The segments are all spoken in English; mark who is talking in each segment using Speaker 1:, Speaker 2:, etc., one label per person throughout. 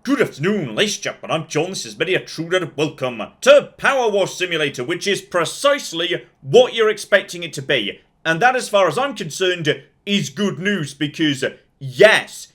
Speaker 1: Good afternoon, ladies and gentlemen, I'm John, this is Media Truder, welcome to PowerWash Simulator, which is precisely what you're expecting it to be. And that, as far as I'm concerned, is good news, because yes.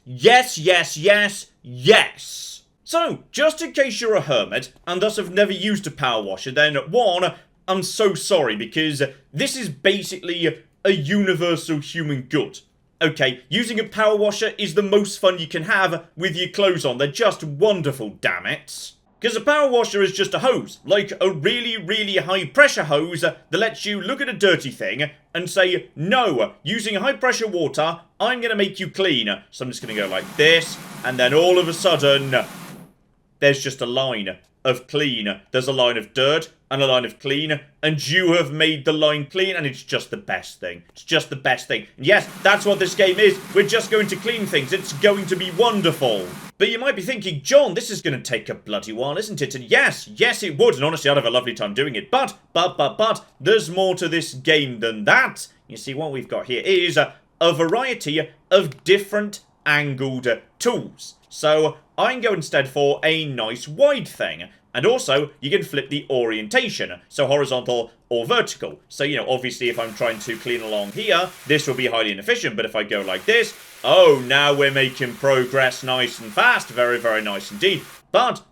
Speaker 1: So, just in case you're a hermit, and thus have never used a power washer, then one, I'm so sorry, because this is basically a universal human good. Okay, using a power washer is the most fun you can have with your clothes on. They're just wonderful, damn it. Because a power washer is just a hose, like a really high pressure hose that lets you look at a dirty thing and say, no, using high pressure water, I'm going to make you clean. So I'm just going to go like this, and then all of a sudden, there's just a line of clean. There's a line of dirt and a line of clean, and you have made the line clean, and it's just the best thing. It's just the best thing. And yes, that's what this game is. We're just going to clean things. It's going to be wonderful. But you might be thinking, John, this is going to take a bloody while, isn't it? And yes, it would, and honestly, I'd have a lovely time doing it. But, there's more to this game than that. You see, what we've got here is a variety of different angled tools. So, I can go instead for a nice wide thing. And also, you can flip the orientation, so horizontal or vertical. So, you know, obviously if I'm trying to clean along here, this will be highly inefficient. But if I go like this, oh, now we're making progress nice and fast. Very nice indeed. But,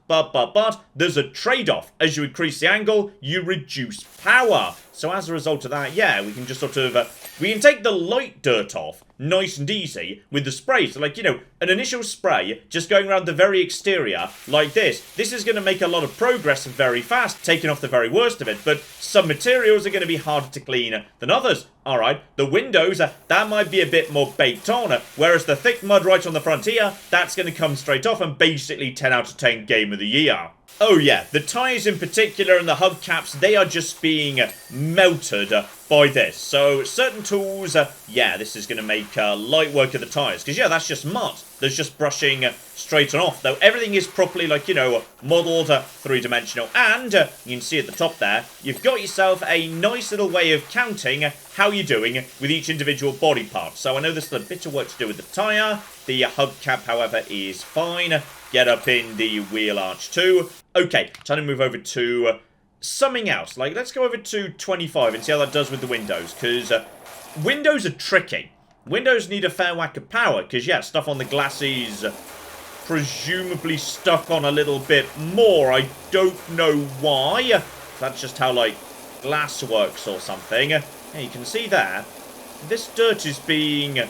Speaker 1: there's a trade-off. As you increase the angle, you reduce power. So as a result of that, yeah, we can just sort of, we can take the light dirt off, nice and easy, with the spray. So, like, you know, an initial spray, just going around the very exterior, like this. This is going to make a lot of progress very fast, taking off the very worst of it. But some materials are going to be harder to clean than others. Alright, the windows, that might be a bit more baked on, whereas the thick mud right on the front here, that's going to come straight off and basically 10 out of 10 game of the year. Oh yeah, the tyres in particular and the hubcaps, they are just being melted by this. So, certain tools, yeah, this is going to make light work of the tyres. Because, yeah, that's just mud. There's just brushing straight on off. Though everything is properly, like, you know, modelled, three-dimensional. And, you can see at the top there, you've got yourself a nice little way of counting how you're doing with each individual body part. So, I know there's a bit of work to do with the tyre. The hubcap, however, is fine. Get up in the wheel arch too. Okay, time to move over to something else. Like, let's go over to 25 and see how that does with the windows. Because windows are tricky. Windows need a fair whack of power. Because, yeah, stuff on the glass is presumably stuck on a little bit more. I don't know why. That's just how, like, glass works or something. Yeah, you can see there. This dirt is being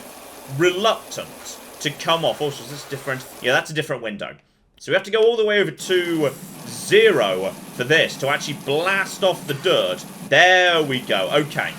Speaker 1: reluctant to come off. Also, is this different? Yeah, that's a different window. So we have to go all the way over to 0 for this to actually blast off the dirt. There we go. Okay.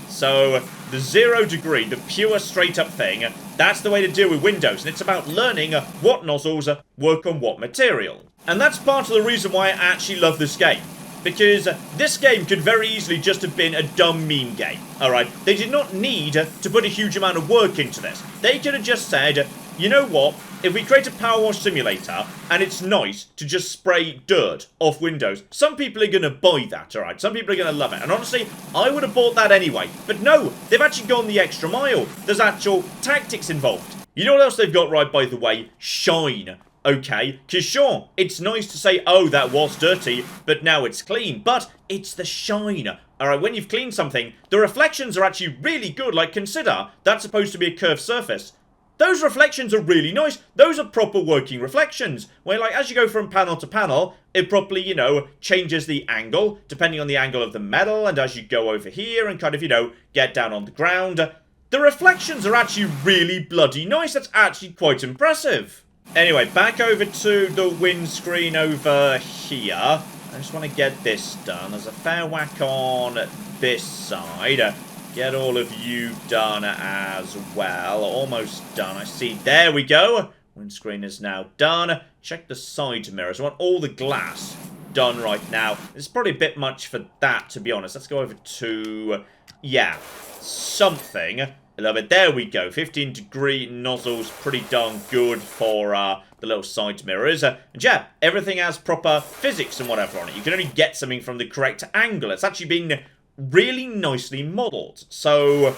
Speaker 1: So the 0 degree, the pure straight up thing, that's the way to deal with windows. And it's about learning what nozzles work on what material. And that's part of the reason why I actually love this game. Because this game could very easily just have been a dumb meme game. Alright, they did not need to put a huge amount of work into this. They could have just said, you know what, if we create a power wash simulator, and it's nice to just spray dirt off windows, some people are going to buy that, alright? Some people are going to love it. And honestly, I would have bought that anyway. But no, they've actually gone the extra mile. There's actual tactics involved. You know what else they've got right, by the way? Shine. Okay, because sure, it's nice to say, oh, that was dirty, but now it's clean. But it's the shine. Alright, when you've cleaned something, the reflections are actually really good. Like, consider, that's supposed to be a curved surface. Those reflections are really nice. Those are proper working reflections. Where, like, as you go from panel to panel, it properly, you know, changes the angle, depending on the angle of the metal. And as you go over here and kind of, you know, get down on the ground, the reflections are actually really bloody nice. That's actually quite impressive. Anyway, back over to the windscreen over here. I just want to get this done. There's a fair whack on this side. Get all of you done as well. Almost done. I see. There we go. Windscreen is now done. Check the side mirrors. I want all the glass done right now. It's probably a bit much for that, to be honest. Let's go over to, yeah, something. A little bit. There we go. 15 degree nozzles. Pretty darn good for the little side mirrors. And yeah, everything has proper physics and whatever on it. You can only get something from the correct angle. It's actually been really nicely modelled. So,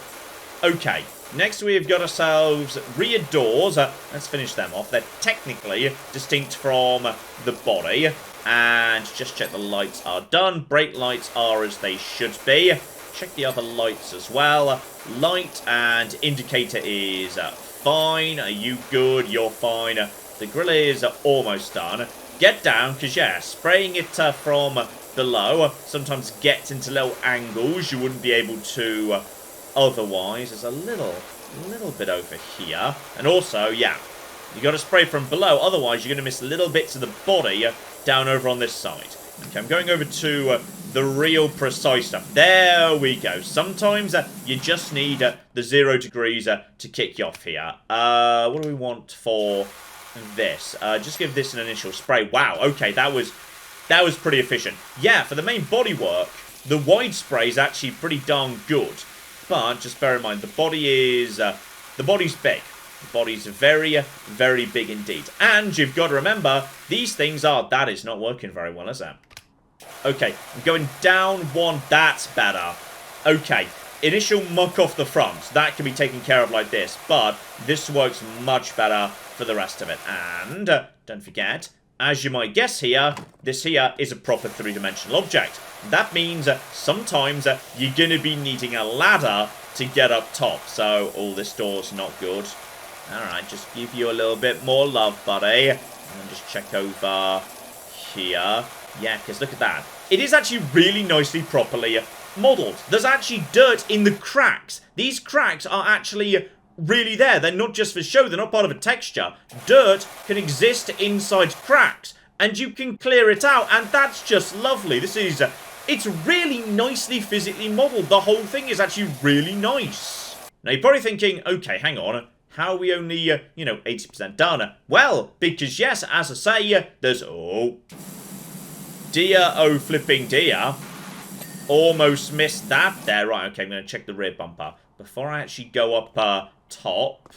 Speaker 1: okay. Next, we've got ourselves rear doors. Let's finish them off. They're technically distinct from the body. And just check the lights are done. Brake lights are as they should be. Check the other lights as well. Light and indicator is fine. Are you good? You're fine. The grill is almost done. Get down, because, yeah, spraying it from below sometimes gets into little angles you wouldn't be able to otherwise. There's a little bit over here. And also, yeah, you got to spray from below. Otherwise, you're going to miss little bits of the body down over on this side. Okay, I'm going over to the real precise stuff. There we go. Sometimes you just need the 0 degrees to kick you off here. What do we want for this? Just give this an initial spray. Wow, okay, that was pretty efficient. Yeah, for the main bodywork, the wide spray is actually pretty darn good. But just bear in mind, the body's big. The body's very, very big indeed. And you've got to remember, these things are... That is not working very well, is it? Okay, I'm going down one. That's better. Okay, initial muck off the front. That can be taken care of like this. But this works much better for the rest of it. And don't forget, as you might guess here, this here is a proper three-dimensional object. That means sometimes you're going to be needing a ladder to get up top. So, oh, this door's not good. Alright, just give you a little bit more love, buddy. And then just check over here. Yeah, because look at that. It is actually really nicely, properly modelled. There's actually dirt in the cracks. These cracks are actually really there. They're not just for show. They're not part of a texture. Dirt can exist inside cracks. And you can clear it out. And that's just lovely. This is... it's really nicely physically modelled. The whole thing is actually really nice. Now, you're probably thinking, okay, hang on. How are we only, 80% done? Well, because, yes, as I say, there's... Oh. Dear, oh, flipping dear. Almost missed that there. Right, okay, I'm going to check the rear bumper. Before I actually go up top...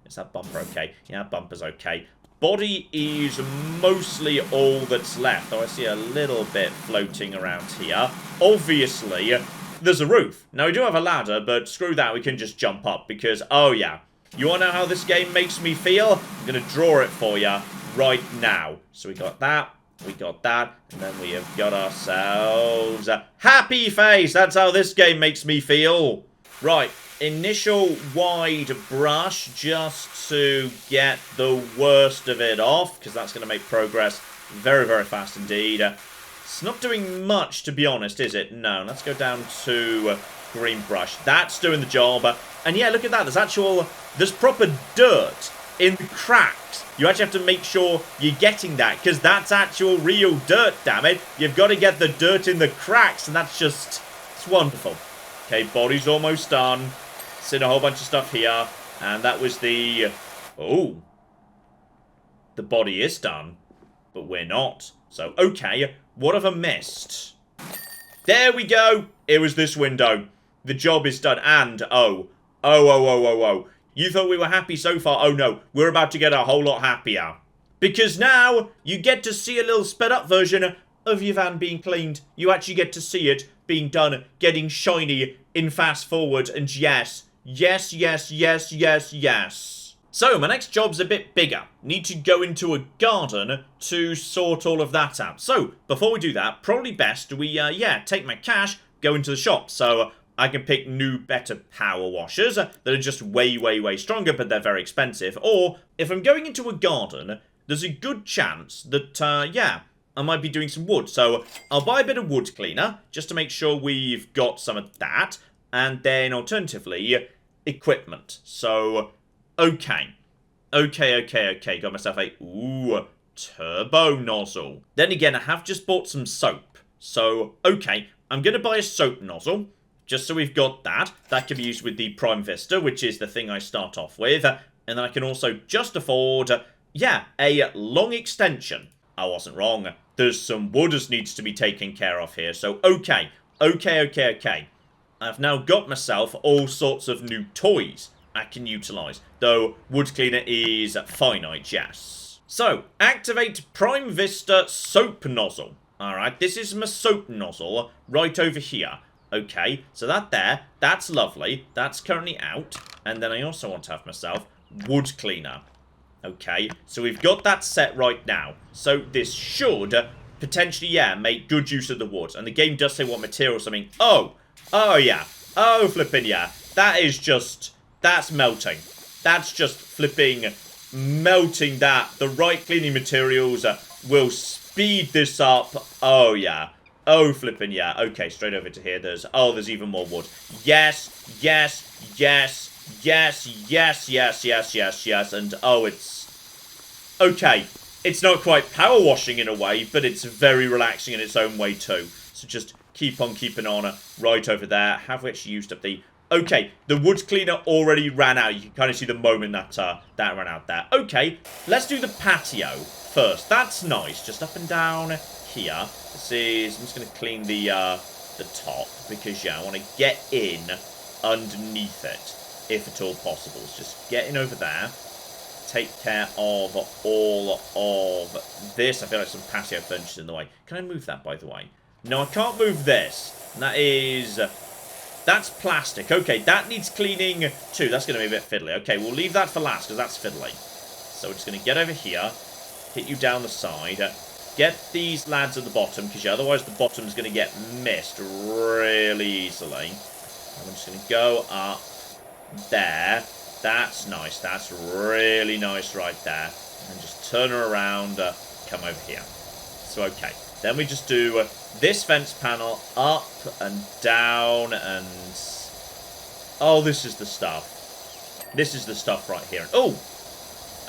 Speaker 1: Is that bumper okay? Yeah, bumper's okay. Body is mostly all that's left. Though I see a little bit floating around here. Obviously, there's a roof. Now, we do have a ladder, but screw that. We can just jump up because, oh, yeah. You want to know how this game makes me feel? I'm going to draw it for you right now. So we got that. We got that. And then we have got ourselves a happy face. That's how this game makes me feel. Right. Initial wide brush just to get the worst of it off. Because that's going to make progress very, very fast indeed. It's not doing much, to be honest, is it? No. Let's go down to green brush. That's doing the job. And yeah, look at that. There's proper dirt in the cracks. You actually have to make sure you're getting that, because that's actual real dirt, damn it. You've got to get the dirt in the cracks, and that's just... It's wonderful. Okay, body's almost done. It's in a whole bunch of stuff here. And that was the... Oh. The body is done. But we're not. So, okay. What have I missed? There we go. It was this window. The job is done. And, oh. Oh. You thought we were happy so far? Oh no, we're about to get a whole lot happier. Because now, you get to see a little sped up version of your van being cleaned. You actually get to see it being done, getting shiny in fast forward. And yes. So, my next job's a bit bigger. Need to go into a garden to sort all of that out. So, before we do that, probably best we, take my cash, go into the shop. So, I can pick new, better power washers that are just way stronger, but they're very expensive. Or, if I'm going into a garden, there's a good chance that, I might be doing some wood. So, I'll buy a bit of wood cleaner, just to make sure we've got some of that. And then, alternatively, equipment. So, okay. Got myself a, turbo nozzle. Then again, I have just bought some soap. So, okay, I'm going to buy a soap nozzle. Just so we've got that. That can be used with the Prime Vista, which is the thing I start off with. And then I can also just afford, a long extension. I wasn't wrong. There's some wood that needs to be taken care of here. So, okay. I've now got myself all sorts of new toys I can utilise. Though, wood cleaner is finite, yes. So, activate Prime Vista soap nozzle. Alright, this is my soap nozzle right over here. Okay, so that there, that's lovely. That's currently out. And then I also want to have myself wood cleaner. Okay, so we've got that set right now. So this should potentially, yeah, make good use of the wood. And the game does say what material something. Oh, yeah. Oh, flipping yeah. That is just, that's melting. That's just flipping melting that. The right cleaning materials will speed this up. Oh, yeah. Oh, flipping yeah. Okay, straight over to here. There's even more wood. Yes, yes, yes. Yes, yes, yes, yes, yes, yes, and oh, it's... Okay, it's not quite power washing in a way, but it's very relaxing in its own way too. So just keep on keeping on right over there. Have we actually used up the... Okay, the wood cleaner already ran out. You can kind of see the moment that that ran out there. Okay, let's do the patio first. That's nice. Just up and down here. This is... I'm just going to clean the top because, yeah, I want to get in underneath it. If at all possible. It's just getting over there. Take care of all of this. I feel like some patio furniture in the way. Can I move that, by the way? No, I can't move this. And that is... that's plastic. Okay, that needs cleaning too. That's going to be a bit fiddly. Okay, we'll leave that for last because that's fiddly. So we're just going to get over here. Hit you down the side. Get these lads at the bottom because otherwise the bottom's going to get missed really easily. And I'm just going to go up. There. That's nice. That's really nice right there. And just turn her around. Come over here. So, okay. Then we just do this fence panel up and down and... Oh, this is the stuff. This is the stuff right here. Oh!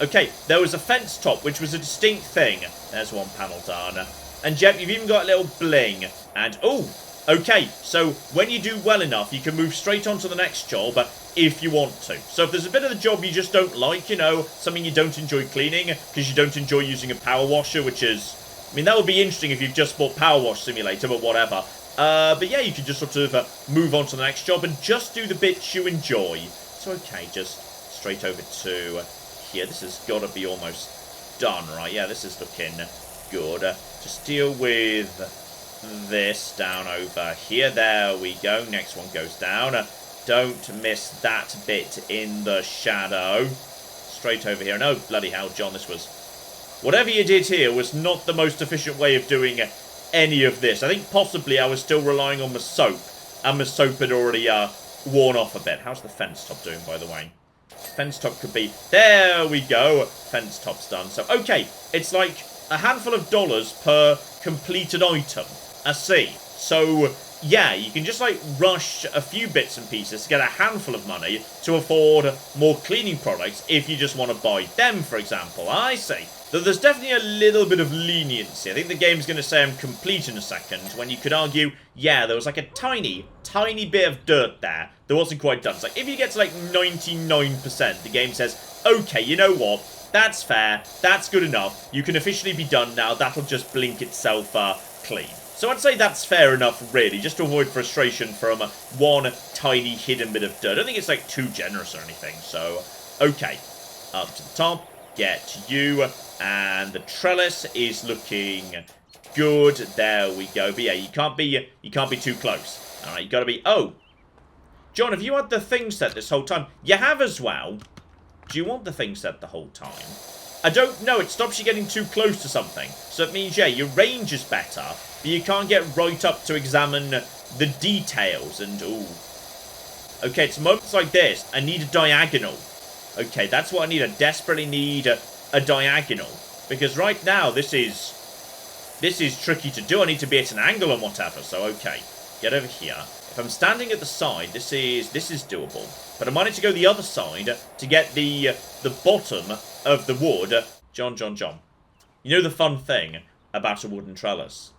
Speaker 1: Okay, there was a fence top, which was a distinct thing. There's one panel done. And, Jeb, you've even got a little bling. And, oh! Okay, so when you do well enough, you can move straight on to the next job if you want to. So if there's a bit of the job you just don't like, you know, something you don't enjoy cleaning because you don't enjoy using a power washer, which is... I mean, that would be interesting if you've just bought PowerWash Simulator, but whatever. But yeah, you can just sort of move on to the next job and just do the bits you enjoy. So okay, just straight over to here. This has got to be almost done, right? Yeah, this is looking good. Just deal with... this down over here. There we go. Next one goes down. Don't miss that bit in the shadow. Straight over here. No, bloody hell, John, this was... Whatever you did here was not the most efficient way of doing any of this. I think possibly I was still relying on my soap. And my soap had already worn off a bit. How's the fence top doing, by the way? Fence top could be... There we go. Fence top's done. So, okay. It's like a handful of dollars per completed item. I see. So, yeah, you can just, like, rush a few bits and pieces to get a handful of money to afford more cleaning products if you just want to buy them, for example. I see. Though there's definitely a little bit of leniency. I think the game's going to say I'm complete in a second, when you could argue, yeah, there was, like, a tiny, tiny bit of dirt there that wasn't quite done. It's like, if you get to, like, 99%, the game says, okay, you know what? That's fair. That's good enough. You can officially be done now. That'll just blink itself clean. So I'd say that's fair enough, really, just to avoid frustration from one tiny hidden bit of dirt. I don't think it's, like, too generous or anything, so... Okay, up to the top, get you, and the trellis is looking good. There we go. But yeah, you can't be too close. Alright, you gotta be... Oh! John, have you had the thing set this whole time? You have as well. Do you want the thing set the whole time? I don't know. It stops you getting too close to something. So it means, yeah, your range is better, but you can't get right up to examine the details. And, ooh. Okay, it's moments like this. I need a diagonal. Okay, that's what I need. I desperately need a diagonal. Because right now, this is tricky to do. I need to be at an angle and whatever. So, okay. Get over here. If I'm standing at the side, this is doable. But I might need to go the other side to get the bottom of the wood. John. You know the fun thing about a wooden trellis?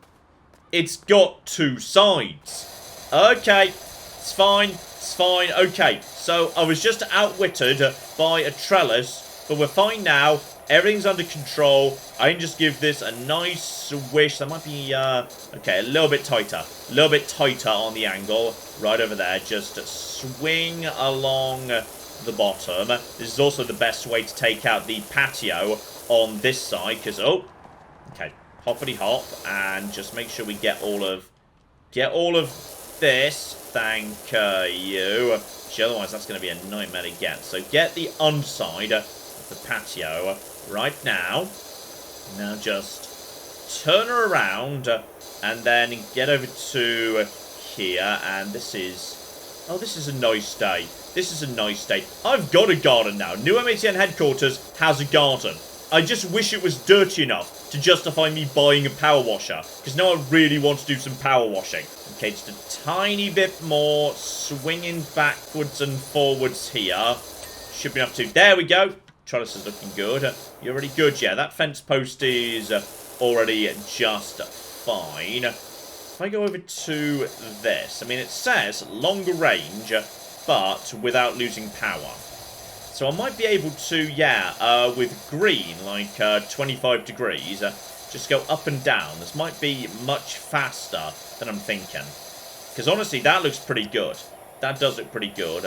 Speaker 1: It's got two sides. Okay, it's fine. Okay, so I was just outwitted by a trellis, but we're fine now. Everything's under control. I can just give this a nice swish. That might be, okay, a little bit tighter. A little bit tighter on the angle. Right over there. Just swing along the bottom. This is also the best way to take out the patio on this side. Because, oh, okay, hoppity hop. And just make sure we get all of this. Thank you. Otherwise, that's going to be a nightmare to get. So get the underside of the patio right now. Now just turn her around and then get over to here. And this is... Oh, this is a nice day. This is a nice day. I've got a garden now. New M80N headquarters has a garden. I just wish it was dirty enough to justify me buying a power washer. Because now I really want to do some power washing. Okay, just a tiny bit more. Swinging backwards and forwards here. Should be enough to... There we go. Trellis is looking good. You're already good, yeah. That fence post is already just fine. If I go over to this, I mean, it says longer range, but without losing power. So I might be able to, yeah, with green, like 25 degrees, just go up and down. This might be much faster than I'm thinking. Because honestly, that looks pretty good. That does look pretty good.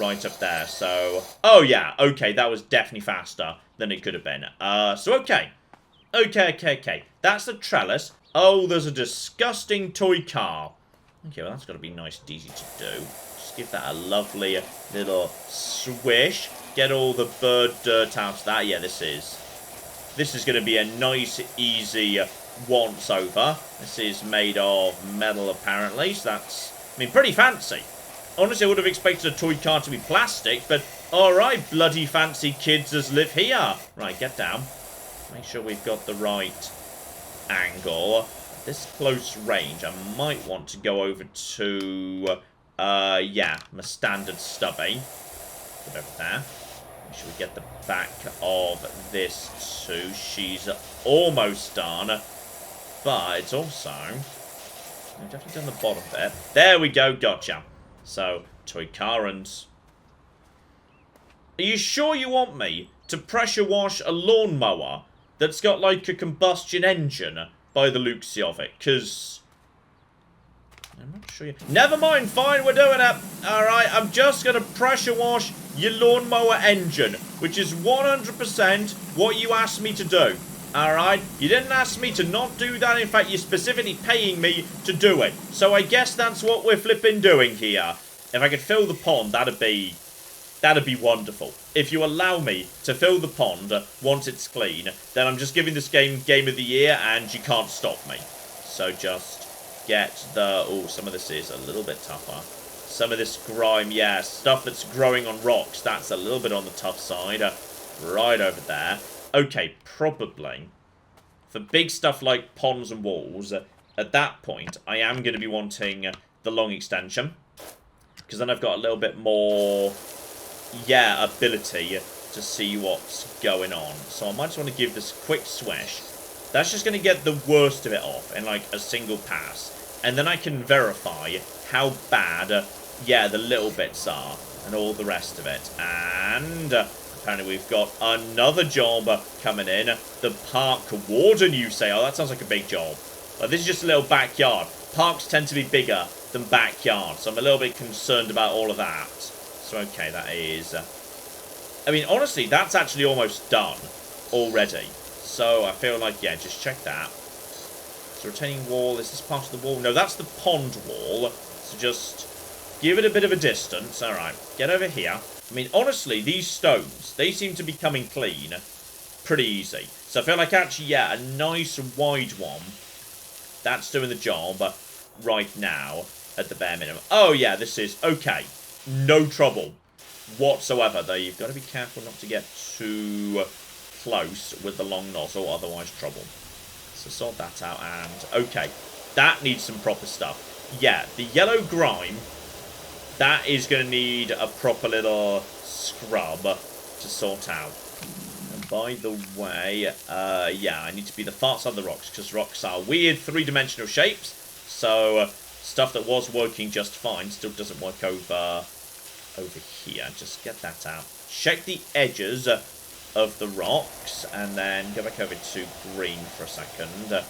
Speaker 1: Right up there, so... Oh, yeah, okay, that was definitely faster than it could have been. So, okay. Okay. That's the trellis. Oh, there's a disgusting toy car. Okay, well, that's got to be nice and easy to do. Just give that a lovely little swish. Get all the bird dirt out of that. Yeah, this is going to be a nice, easy once-over. This is made of metal, apparently, so that's, I mean, pretty fancy. Honestly, I would have expected a toy car to be plastic, but alright, bloody fancy kids as live here. Right, get down. Make sure we've got the right angle. This close range, I might want to go over to, yeah, my standard stubby. Get over there. Make sure we get the back of this too. She's almost done, but it's also... I've definitely done the bottom bit. There we go, gotcha. So, toy car and... Are you sure you want me to pressure wash a lawnmower that's got like a combustion engine by the looks of it? Because... I'm not sure you... Never mind, fine, we're doing it. Alright, I'm just going to pressure wash your lawnmower engine, which is 100% what you asked me to do. Alright, you didn't ask me to not do that. In fact, you're specifically paying me to do it. So I guess that's what we're flipping doing here. If I could fill the pond, that'd be wonderful. If you allow me to fill the pond once it's clean, then I'm just giving this game Game of the Year and you can't stop me. So just get the... Oh, some of this is a little bit tougher. Some of this grime, yeah, stuff that's growing on rocks, that's a little bit on the tough side. Right over there. Okay, probably for big stuff like ponds and walls, at that point, I am going to be wanting the long extension. Because then I've got a little bit more, yeah, ability to see what's going on. So I might just want to give this a quick swish. That's just going to get the worst of it off in like a single pass. And then I can verify how bad, yeah, the little bits are and all the rest of it. And... apparently we've got another job coming in. The park warden, you say? Oh, that sounds like a big job. But this is just a little backyard. Parks tend to be bigger than backyards, so I'm a little bit concerned about all of that. So, okay, that is... I mean, honestly, that's actually almost done already. So, I feel like, yeah, just check that. So, retaining wall, is this part of the wall? No, that's the pond wall. So, just give it a bit of a distance. Alright, get over here. I mean, honestly, these stones, they seem to be coming clean pretty easy. So I feel like actually, yeah, a nice wide one, that's doing the job right now at the bare minimum. Oh, yeah, this is okay. No trouble whatsoever, though. You've got to be careful not to get too close with the long nozzle, otherwise trouble. So sort that out, and okay, that needs some proper stuff. Yeah, the yellow grime... that is going to need a proper little scrub to sort out. And by the way, yeah, I need to be the far side of the rocks, because rocks are weird three-dimensional shapes. So, stuff that was working just fine still doesn't work over here. Just get that out. Check the edges of the rocks, and then go back over to green for a second. Go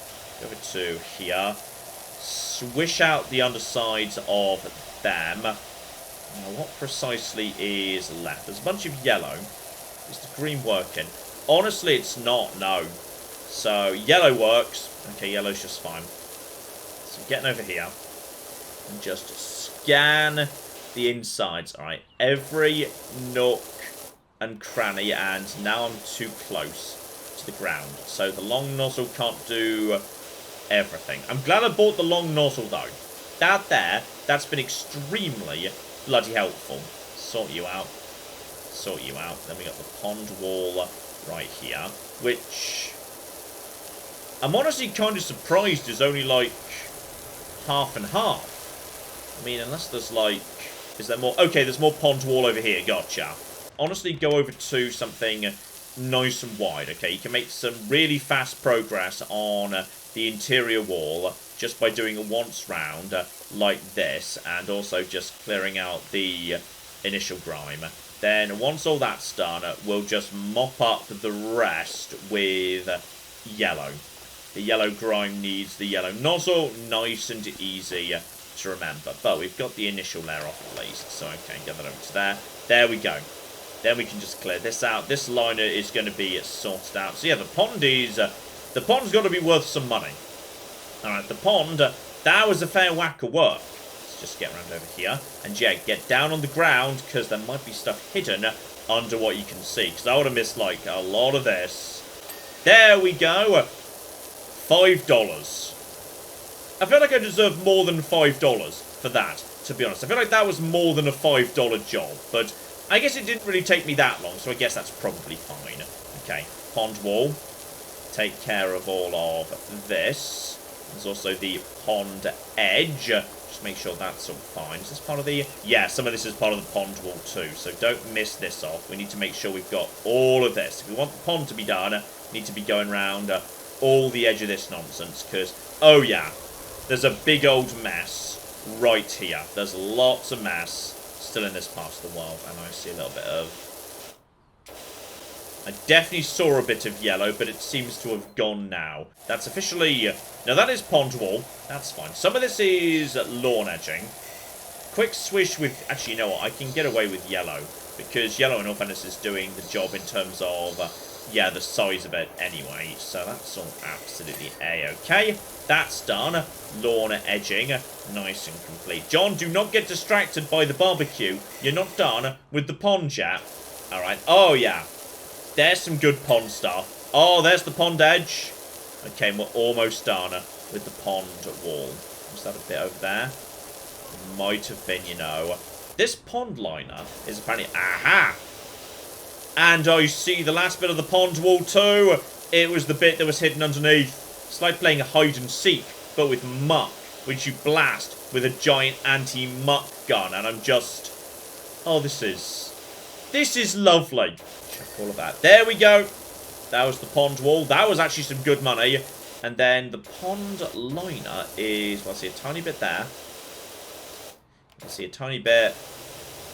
Speaker 1: over to here. Swish out the undersides of them. Now, what precisely is left? There's a bunch of yellow. Is the green working? Honestly, it's not, no. So, yellow works. Okay, yellow's just fine. So, getting over here. and just scan the insides. Alright, every nook and cranny, and now I'm too close to the ground. So the long nozzle can't do everything. I'm glad I bought the long nozzle, though. That there, that's been extremely bloody helpful. Sort you out. Sort you out. Then we got the pond wall right here, which I'm honestly kind of surprised is only like half and half. I mean, unless there's like, is there more? Okay, there's more pond wall over here. Gotcha. Honestly, go over to something nice and wide. Okay, you can make some really fast progress on the interior wall just by doing a once round like this, and also just clearing out the initial grime. Then once all that's done, we'll just mop up the rest with yellow. The yellow grime needs the yellow nozzle, nice and easy to remember. But we've got the initial layer off at least, so okay, get that over to there. There we go. Then we can just clear this out. This liner is going to be sorted out. So yeah, the pond's got to be worth some money. Alright, the pond, that was a fair whack of work. Let's just get around over here. And yeah, get down on the ground, because there might be stuff hidden under what you can see. Because I would have missed, like, a lot of this. There we go. $5. I feel like I deserve more than $5 for that, to be honest. I feel like that was more than a $5 job. But I guess it didn't really take me that long, so I guess that's probably fine. Okay, pond wall. Take care of all of this. There's also the pond edge. Just make sure that's all fine. Is this part of the... Yeah, some of this is part of the pond wall too. So don't miss this off. We need to make sure we've got all of this. If we want the pond to be done, we need to be going around all the edge of this nonsense. Because, oh yeah, there's a big old mess right here. There's lots of mess still in this part of the world. And I see a little bit of... I definitely saw a bit of yellow, but it seems to have gone now. That's officially... Now, that is pond wall. That's fine. Some of this is lawn edging. Quick swish with... Actually, you know what? I can get away with yellow, because yellow, in all fairness, is doing the job in terms of, yeah, the size of it anyway. So that's all absolutely A-okay. That's done. Lawn edging. Nice and complete. John, do not get distracted by the barbecue. You're not done with the pond yet. All right. Oh, yeah. There's some good pond stuff. Oh, there's the pond edge. Okay, we're almost done with the pond wall. Was that a bit over there? Might have been, you know. This pond liner is apparently... Aha! And I see the last bit of the pond wall too. It was the bit that was hidden underneath. It's like playing hide and seek, but with muck, which you blast with a giant anti-muck gun. And I'm just... Oh, this is lovely. Check all of that. There we go. That was the pond wall. That was actually some good money. And then the pond liner is... Well, I see a tiny bit there. I see a tiny bit.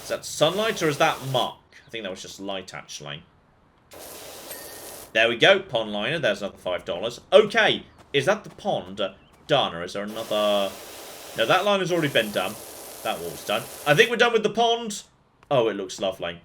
Speaker 1: Is that sunlight or is that muck? I think that was just light, actually. There we go. Pond liner. There's another $5. Okay. Is that the pond done? Or is there another... No, that liner's already been done. That wall's done. I think we're done with the pond. Oh, it looks lovely.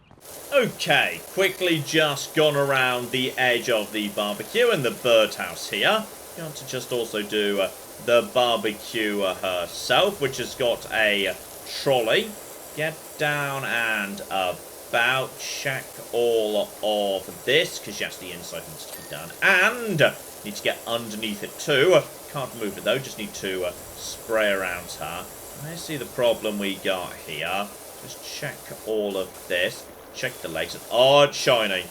Speaker 1: Okay, quickly just gone around the edge of the barbecue and the birdhouse here. You want to just also do the barbecue herself, which has got a trolley. Get down and about. Check all of this, because yes, the inside needs to be done. And need to get underneath it too. Can't move it though, just need to spray around her. I see the problem we got here. Just check all of this. Check the legs. Oh, it's shiny.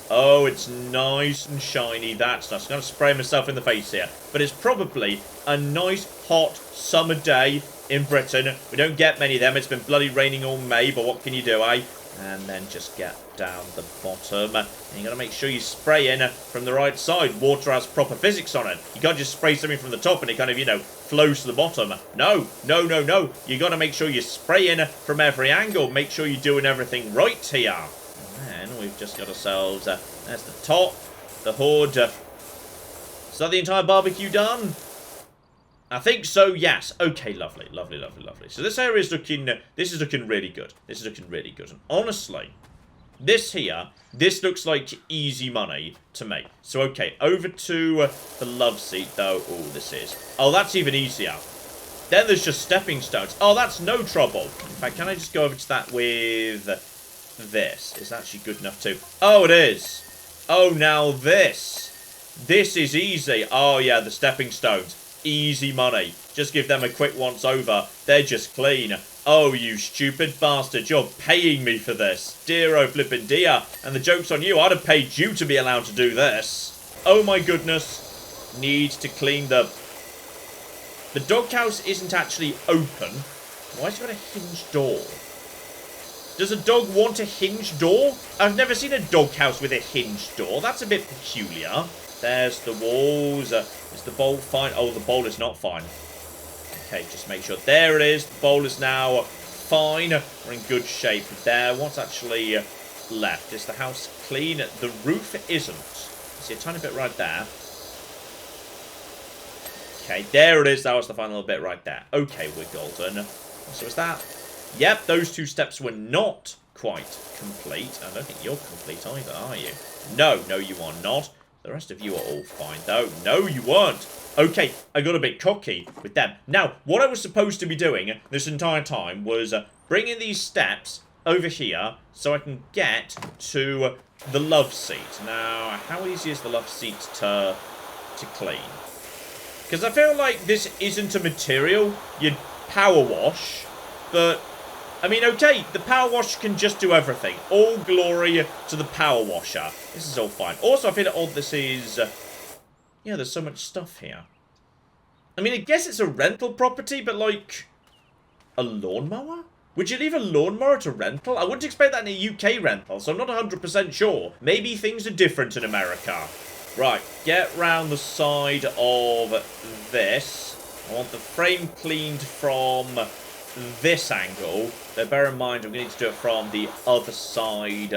Speaker 1: Oh, it's nice and shiny. That's nice. I'm going to spray myself in the face here. But it's probably a nice, hot summer day in Britain. We don't get many of them. It's been bloody raining all May, but what can you do, eh? And then just get down the bottom. And you got to make sure you spray in from the right side. Water has proper physics on it. You can't just spray something from the top and it kind of, you know, flows to the bottom. No, no, no, no. You got to make sure you spray in from every angle. Make sure you're doing everything right here. And then we've just got ourselves, there's the top, the hood. Is that the entire barbecue done? I think so, yes. Okay, lovely, lovely, lovely, lovely. So this area is looking, this is looking really good. This is looking really good. And honestly, this here, this looks like easy money to make. So, okay, over to the love seat, though. Oh, this is. Oh, that's even easier. Then there's just stepping stones. Oh, that's no trouble. In fact, can I just go over to that with this? Is that actually good enough too? Oh, it is. Oh, now this. This is easy. Oh, yeah, the stepping stones. Easy money. Just give them a quick once over. They're just clean. Oh, you stupid bastard. You're paying me for this. Dear oh flippin' dear. And the joke's on you. I'd have paid you to be allowed to do this. Oh, my goodness. Need to clean the... The doghouse isn't actually open. Why has it got a hinged door? Does a dog want a hinged door? I've never seen a doghouse with a hinged door. That's a bit peculiar. There's the walls. Is the bowl fine? Oh, the bowl is not fine. Okay, just make sure. There it is. The bowl is now fine. We're in good shape there. What's actually left? Is the house clean? The roof isn't. See a tiny bit right there. Okay, there it is. That was the final bit right there. Okay, we're golden. So is that... Yep, those two steps were not quite complete. I don't think you're complete either, are you? No, no, you are not. The rest of you are all fine, though. No, you weren't. Okay, I got a bit cocky with them. Now, what I was supposed to be doing this entire time was bringing these steps over here so I can get to the love seat. Now, how easy is the love seat to clean? Because I feel like this isn't a material you'd power wash, but... I mean, okay, the power wash can just do everything. All glory to the power washer. This is all fine. Also, I feel odd this is... yeah, there's so much stuff here. I mean, I guess it's a rental property, but like... a lawnmower? Would you leave a lawnmower to rental? I wouldn't expect that in a UK rental, so I'm not 100% sure. Maybe things are different in America. Right, get round the side of this. I want the frame cleaned from... this angle, though bear in mind I'm going to need to do it from the other side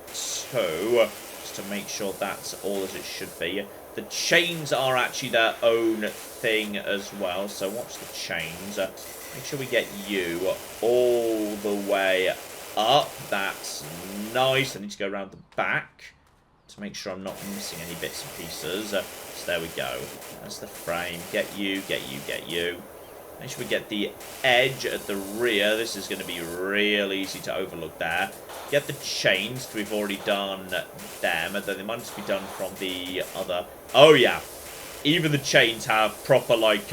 Speaker 1: too, just to make sure that's all as it should be. The chains are actually their own thing as well, so watch the chains. Make sure we get you all the way up. That's nice. I need to go around the back to make sure I'm not missing any bits and pieces. So there we go. That's the frame. Get you, get you, get you. Make sure we get the edge at the rear. This is going to be real easy to overlook there. Get the chains. We've already done them. Although they might just be done from the other... Oh, yeah. Even the chains have proper, like,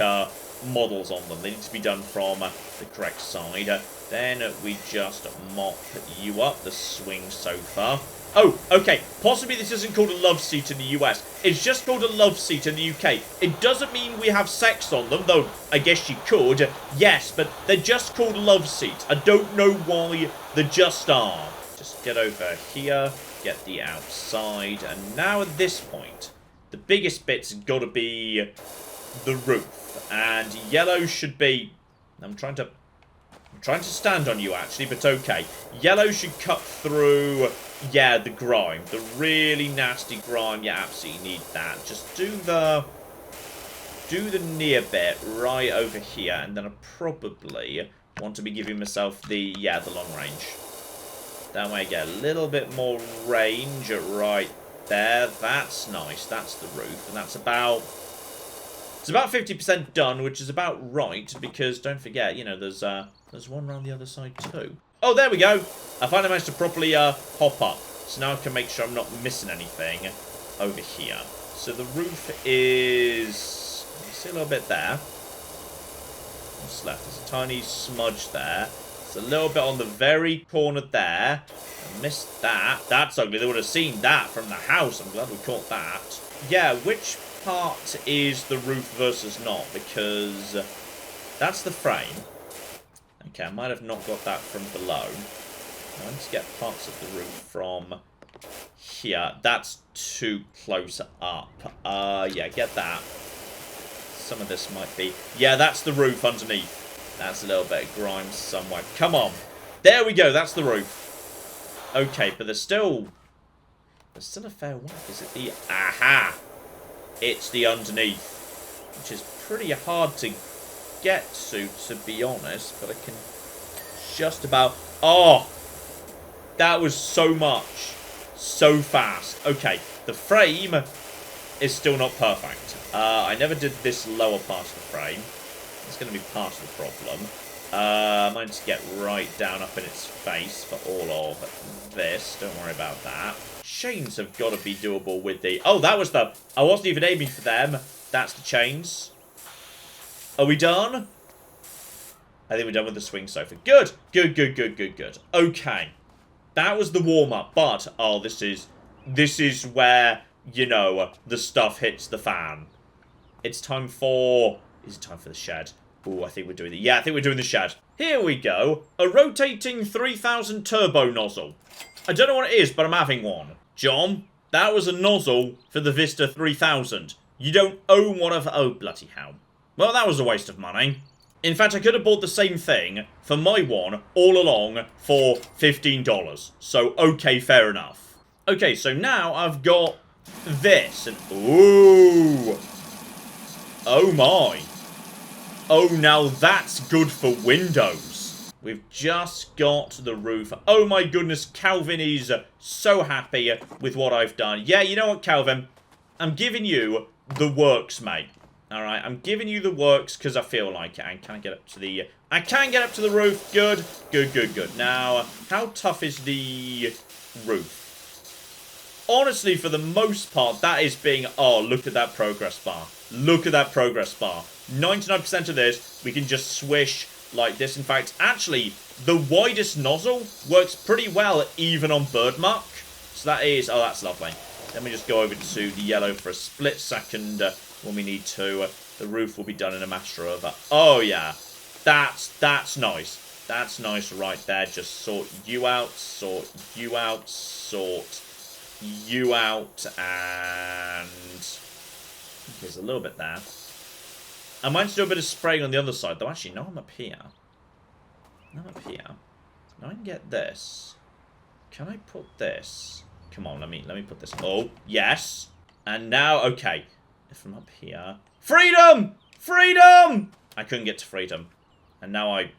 Speaker 1: models on them. They need to be done from the correct side. Then we just mop you up. The swing sofa. Oh, okay. Possibly this isn't called a love seat in the US. It's just called a love seat in the UK. It doesn't mean we have sex on them, though I guess you could. Yes, but they're just called love seats. I don't know why they just are. Just get over here, get the outside, and now at this point, the biggest bit's got to be the roof. And yellow should be... I'm trying to stand on you, actually, but okay. Yellow should cut through... yeah, the grime. The really nasty grime. You absolutely need that. Just do the near bit right over here. And then I probably want to be giving myself the long range. That way I get a little bit more range right there. That's nice. That's the roof. And that's about... it's about 50% done, which is about right. Because don't forget, you know, there's one around the other side too. Oh, there we go. I finally managed to properly hop up. So now I can make sure I'm not missing anything over here. So the roof is... you see a little bit there. What's left? There's a tiny smudge there. It's a little bit on the very corner there. I missed that. That's ugly. They would have seen that from the house. I'm glad we caught that. Yeah, which part is the roof versus not? Because that's the frame. Okay, I might have not got that from below. I need to get parts of the roof from here. That's too close up. Yeah, get that. Some of this might be... yeah, that's the roof underneath. That's a little bit of grime somewhere. Come on. There we go, that's the roof. Okay, but there's still a fair whack. Is it the... aha! It's the underneath, which is pretty hard to get to be honest, but I can just about... oh! That was so much. So fast. Okay, the frame is still not perfect. I never did this lower part of the frame. That's going to be part of the problem. I might just get right down up in its face for all of this. Don't worry about that. Chains have got to be doable with the... Oh, that was the... I wasn't even aiming for them. That's the chains. Are we done? I think we're done with the swing sofa. Good. Good, good, good, good, good. Okay. That was the warm-up, but... Oh, this is where, you know, the stuff hits the fan. It's time for... Is it time for the shed? Oh, I think we're doing the... Yeah, I think we're doing the shed. Here we go. A rotating 3000 turbo nozzle. I don't know what it is, but I'm having one. John, that was a nozzle for the Vista 3000. You don't own one of... Oh, bloody hell. Well, that was a waste of money. In fact, I could have bought the same thing for my one all along for $15. So, okay, fair enough. Okay, so now I've got this. And ooh. Oh, my. Oh, now that's good for windows. We've just got the roof. Oh, my goodness. Calvin is so happy with what I've done. Yeah, you know what, Calvin? I'm giving you the works, mate. All right, I'm giving you the works because I feel like it. And can I get up to the... I can get up to the roof. Good. Good, good, good. Now, how tough is the roof? Honestly, for the most part, that is being... Oh, look at that progress bar. Look at that progress bar. 99% of this, we can just swish like this. In fact, actually, the widest nozzle works pretty well even on bird muck. So that is... Oh, that's lovely. Let me just go over to the yellow for a split second when we need to. The roof will be done in a matter of... oh, yeah. That's nice. That's nice right there. Just sort you out, sort you out, sort you out, and... There's a little bit there. I might do a bit of spraying on the other side, though. Actually, no, I'm up here. No, I'm up here. Now I can get this. Can I put this? Come on, let me put this. Oh, yes. And now, okay. If I'm up here. Freedom! Freedom! I couldn't get to freedom. And now I...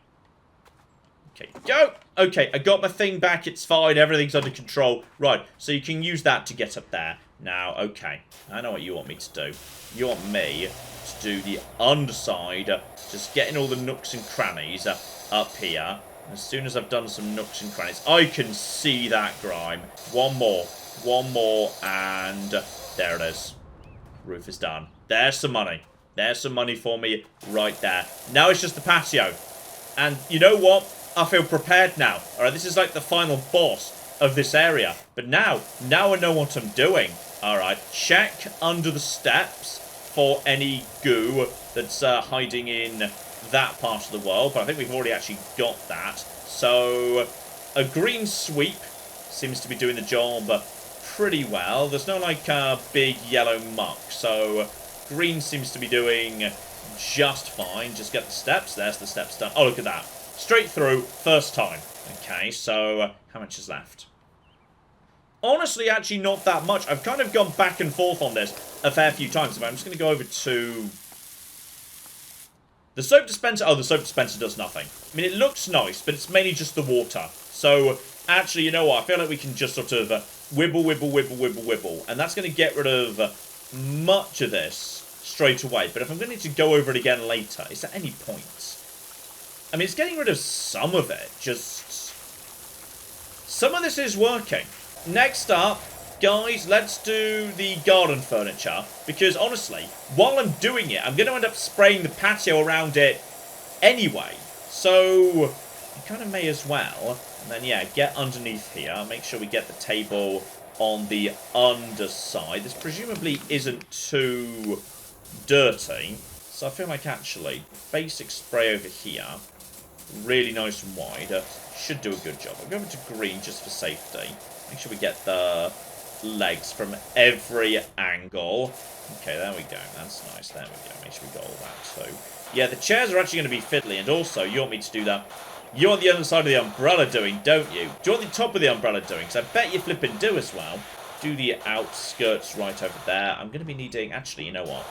Speaker 1: Okay, go! Okay, I got my thing back. It's fine. Everything's under control. Right, so you can use that to get up there. Now, okay. I know what you want me to do. You want me to do the underside. Just getting all the nooks and crannies up here. As soon as I've done some nooks and crannies, I can see that grime. One more, and there it is. Roof is done. There's some money. There's some money for me right there. Now it's just the patio. And you know what? I feel prepared now. Alright, this is like the final boss of this area. But now I know what I'm doing. Alright, check under the steps for any goo that's hiding in that part of the world, but I think we've already actually got that. So, a green sweep seems to be doing the job pretty well. There's no, like, big yellow muck, so green seems to be doing just fine. Just get the steps. There's the steps done. Oh, look at that. Straight through, first time. Okay, so how much is left? Honestly, actually not that much. I've kind of gone back and forth on this a fair few times, but I'm just going to go over to... The soap dispenser... Oh, the soap dispenser does nothing. I mean, it looks nice, but it's mainly just the water. So, actually, you know what? I feel like we can just sort of wibble, wibble, wibble, wibble, wibble. And that's going to get rid of much of this straight away. But if I'm going to need to go over it again later, is there any point? I mean, it's getting rid of some of it. Just... Some of this is working. Next up... Guys, let's do the garden furniture, because honestly, while I'm doing it, I'm going to end up spraying the patio around it anyway. So, you kind of may as well. And then, yeah, get underneath here. Make sure we get the table on the underside. This presumably isn't too dirty. So I feel like, actually, basic spray over here. Really nice and wide. Should do a good job. I'll go over to green just for safety. Make sure we get the... legs from every angle. Okay, there we go. That's nice. There we go. Make sure we got all that too. Yeah, the chairs are actually going to be fiddly. And also, you want me to do that. You want the other side of the umbrella doing, don't you? Do you want the top of the umbrella doing? Because I bet you flipping do as well. Do the outskirts right over there. I'm going to be needing... Actually, you know what?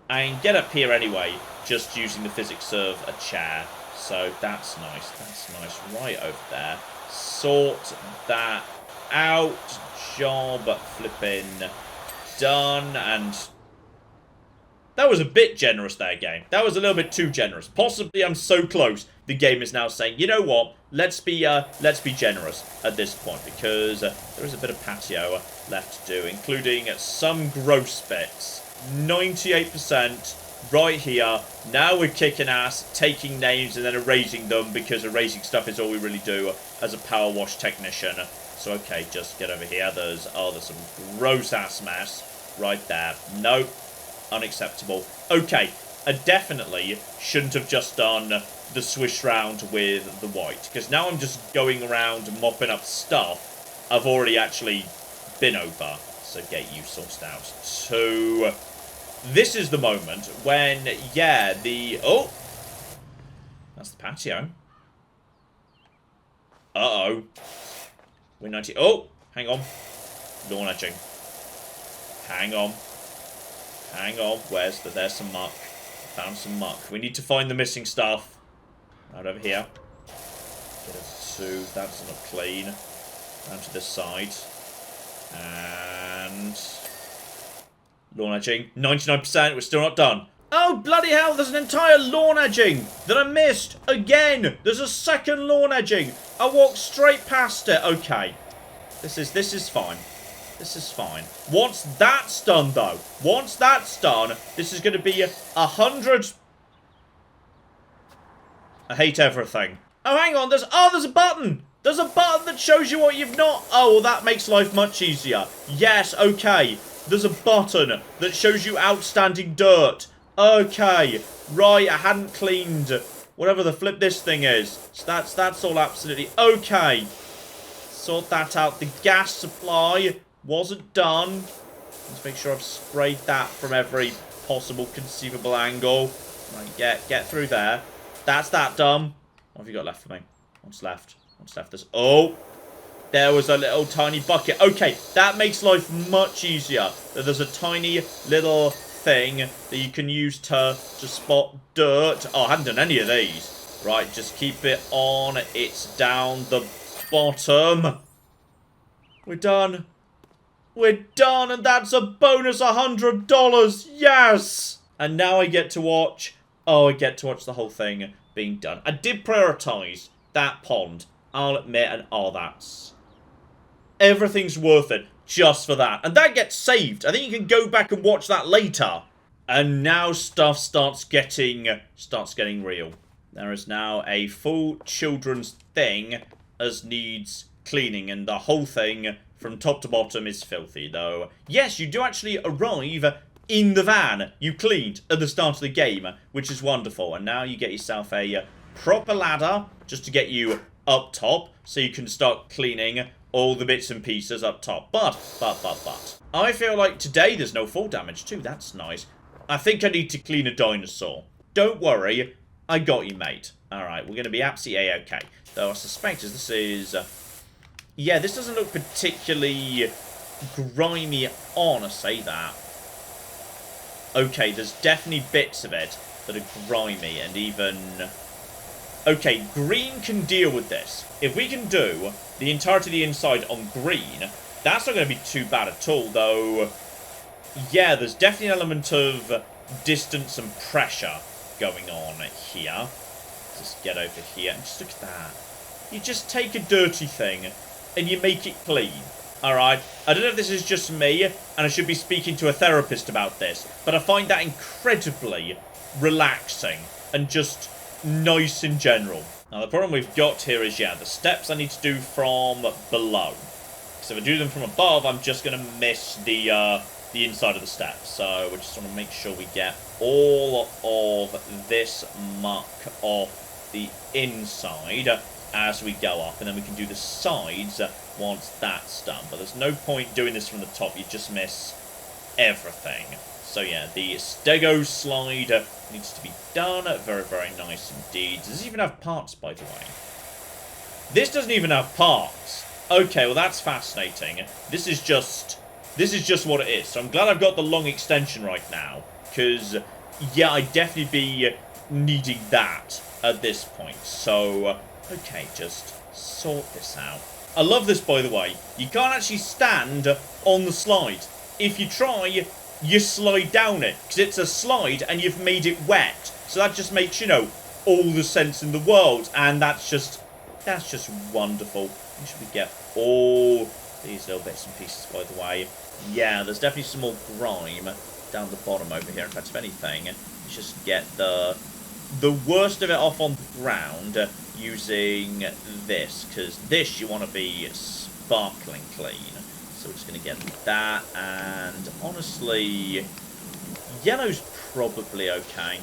Speaker 1: I can get up here anyway, just using the physics of a chair. So that's nice. That's nice. Right over there. Sort that out. Job flipping done. And That was a bit generous there, game. That was a little bit too generous. Possibly I'm so close. The game is now saying, you know what? Let's be generous at this point, because there is a bit of patio left to do, including some gross bits. 98% right here. Now we're kicking ass, taking names and then erasing them, because erasing stuff is all we really do as a power wash technician. So okay, just get over here. There's some gross ass mess right there. Nope. Unacceptable. Okay, I definitely shouldn't have just done the swish round with the white, because now I'm just going around mopping up stuff I've already actually been over. So get you sorted out. So this is the moment when, yeah, oh, that's the patio. Uh-oh. We're 90. Oh, hang on. Lawn edging. Hang on. Hang on. There's some muck. Found some muck. We need to find the missing stuff. Right over here. Get us to, that's not clean. Down to this side. And lawn edging. 99%. We're still not done. Oh, bloody hell, there's an entire lawn edging that I missed. Again, there's a second lawn edging. I walked straight past it. Okay. This is fine. This is fine. Once that's done, though, once that's done, this is going to be 100. I hate everything. Oh, hang on. There's a button. There's a button that shows you what you've not. Oh, well, that makes life much easier. Yes, okay. There's a button that shows you outstanding dirt. Okay. Right, I hadn't cleaned whatever the flip this thing is. So that's all absolutely okay. Sort that out. The gas supply wasn't done. Let's make sure I've sprayed that from every possible conceivable angle. Right, get through there. That's that done. What have you got left for me? What's left? What's left? This. Oh, there was a little tiny bucket. Okay, that makes life much easier. There's a tiny little thing that you can use to spot dirt. Oh, I hadn't done any of these. Right, just keep it on. It's down the bottom. We're done. We're done, and that's a bonus $100. Yes! And now I get to watch. Oh, I get to watch the whole thing being done. I did prioritize that pond, I'll admit, and oh, that's everything's worth it just for that. And that gets saved. I think you can go back and watch that later. And now stuff starts getting real. There is now a full children's thing as needs cleaning, and the whole thing from top to bottom is filthy, though. Yes, you do actually arrive in the van you cleaned at the start of the game, which is wonderful. And now you get yourself a proper ladder just to get you up top, so you can start cleaning all the bits and pieces up top. But, I feel like today there's no fall damage too. That's nice. I think I need to clean a dinosaur. Don't worry, I got you, mate. Alright, we're going to be absolutely A-okay. Though I suspect as this is... yeah, this doesn't look particularly grimy on, I say that. Okay, there's definitely bits of it that are grimy and even... Okay, green can deal with this. If we can do the entirety of the inside on green, that's not going to be too bad at all, though. Yeah, there's definitely an element of distance and pressure going on here. Just get over here and just look at that. You just take a dirty thing and you make it clean. Alright, I don't know if this is just me, and I should be speaking to a therapist about this, but I find that incredibly relaxing and just nice in general. Now, the problem we've got here is, yeah, the steps I need to do from below. So if I do them from above, I'm just going to miss the inside of the steps. So we just want to make sure we get all of this muck off the inside as we go up, and then we can do the sides once that's done. But there's no point doing this from the top, you just miss everything. So yeah, the stego slide needs to be done. Very, very nice indeed. Does this even have parts, by the way? This doesn't even have parts. Okay, well that's fascinating. This is just what it is. So I'm glad I've got the long extension right now, because yeah, I'd definitely be needing that at this point. So okay, just sort this out. I love this, by the way. You can't actually stand on the slide. If you try, you slide down it. Because it's a slide and you've made it wet. So that just makes, you know, all the sense in the world. And that's just wonderful. Make sure we get all these little bits and pieces, by the way. Yeah, there's definitely some more grime down the bottom over here. In fact, if anything, let's just get the worst of it off on the ground using this. Because this, you want to be sparkling clean. So we're just going to get that. And honestly, yellow's probably okay.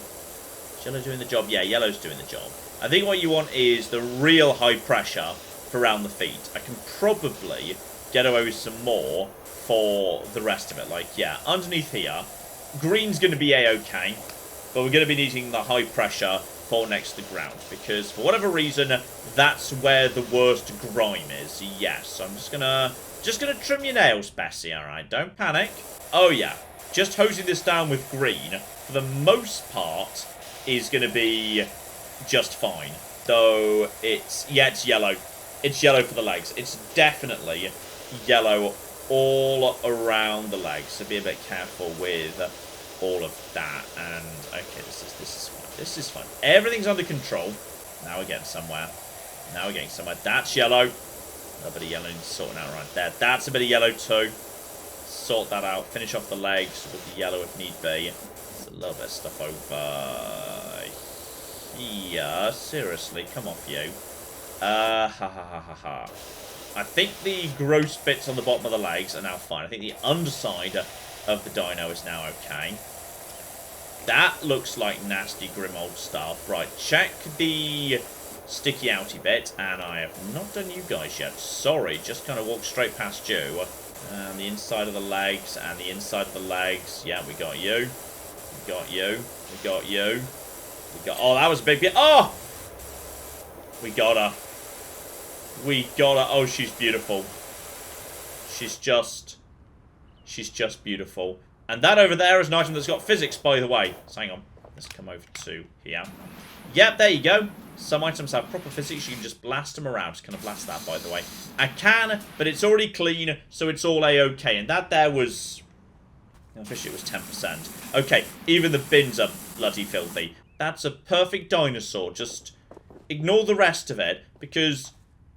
Speaker 1: Is yellow doing the job? Yeah, yellow's doing the job. I think what you want is the real high pressure for around the feet. I can probably get away with some more for the rest of it. Like, yeah, underneath here, green's going to be a-okay, but we're going to be needing the high pressure for next to the ground, because for whatever reason, that's where the worst grime is. Yes, so I'm just gonna trim your nails, Bessie, alright? Don't panic. Oh, yeah, just hosing this down with green, for the most part, is going to be just fine. Though it's yellow. It's yellow for the legs. It's definitely yellow all around the legs. So be a bit careful with all of that. And okay, this is fine. This is fine. Everything's under control. Now we're getting somewhere. That's yellow. A little bit of yellow sorting out right there. That's a bit of yellow too. Sort that out. Finish off the legs with the yellow if need be. There's a little bit of stuff over here. Seriously, come off you. I think the gross bits on the bottom of the legs are now fine. I think the underside of the dino is now okay. That looks like nasty, grim old stuff. Right, check the sticky outy bit. And I have not done you guys yet. Sorry, just kind of walked straight past you. And the inside of the legs, and the inside of the legs. Yeah, we got you. We got you. We got you. We got... Oh, that was a big bit. Oh! We got her. We got her. Oh, she's beautiful. She's just beautiful. And that over there is an item that's got physics, by the way. So hang on. Let's come over to here. Yep, there you go. Some items have proper physics. You can just blast them around. Just kind of blast that, by the way. I can, but it's already clean, so it's all a-okay. And that there was... Officially, it was 10%. Okay, even the bins are bloody filthy. That's a perfect dinosaur. Just ignore the rest of it, because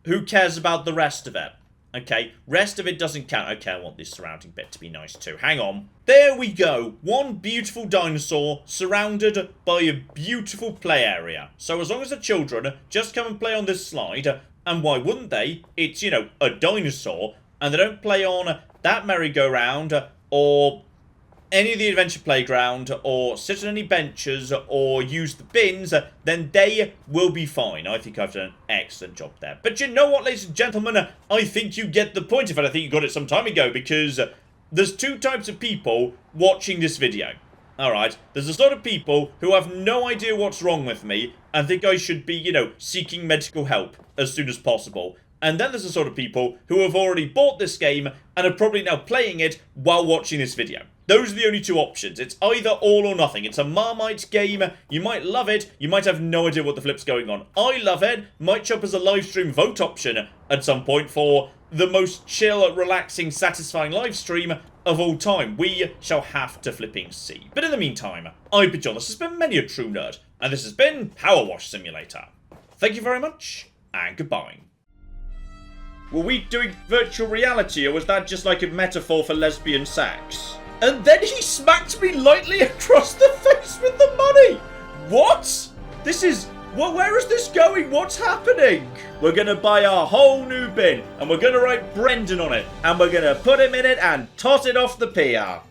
Speaker 1: who cares about the rest of it? Okay, rest of it doesn't count. Okay, I want this surrounding bit to be nice too. Hang on. There we go. One beautiful dinosaur surrounded by a beautiful play area. So as long as the children just come and play on this slide, and why wouldn't they? It's, you know, a dinosaur, and they don't play on that merry-go-round, or any of the adventure playground, or sit on any benches, or use the bins, then they will be fine. I think I've done an excellent job there. But you know what, ladies and gentlemen? I think you get the point of it. I think you got it some time ago, because there's two types of people watching this video. Alright, there's a sort of people who have no idea what's wrong with me, and think I should be, you know, seeking medical help as soon as possible. And then there's the sort of people who have already bought this game, and are probably now playing it while watching this video. Those are the only two options. It's either all or nothing. It's a Marmite game. You might love it. You might have no idea what the flip's going on. I love it. Might show up as a live stream vote option at some point for the most chill, relaxing, satisfying live stream of all time. We shall have to flipping see. But in the meantime, I've been John. This has been Many a True Nerd. And this has been PowerWash Simulator. Thank you very much, and goodbye. Were we doing virtual reality, or was that just like a metaphor for lesbian sex? And then he smacked me lightly across the face with the money! What? This is... where is this going? What's happening? We're gonna buy a whole new bin, and we're gonna write Brendan on it, and we're gonna put him in it and toss it off the pier.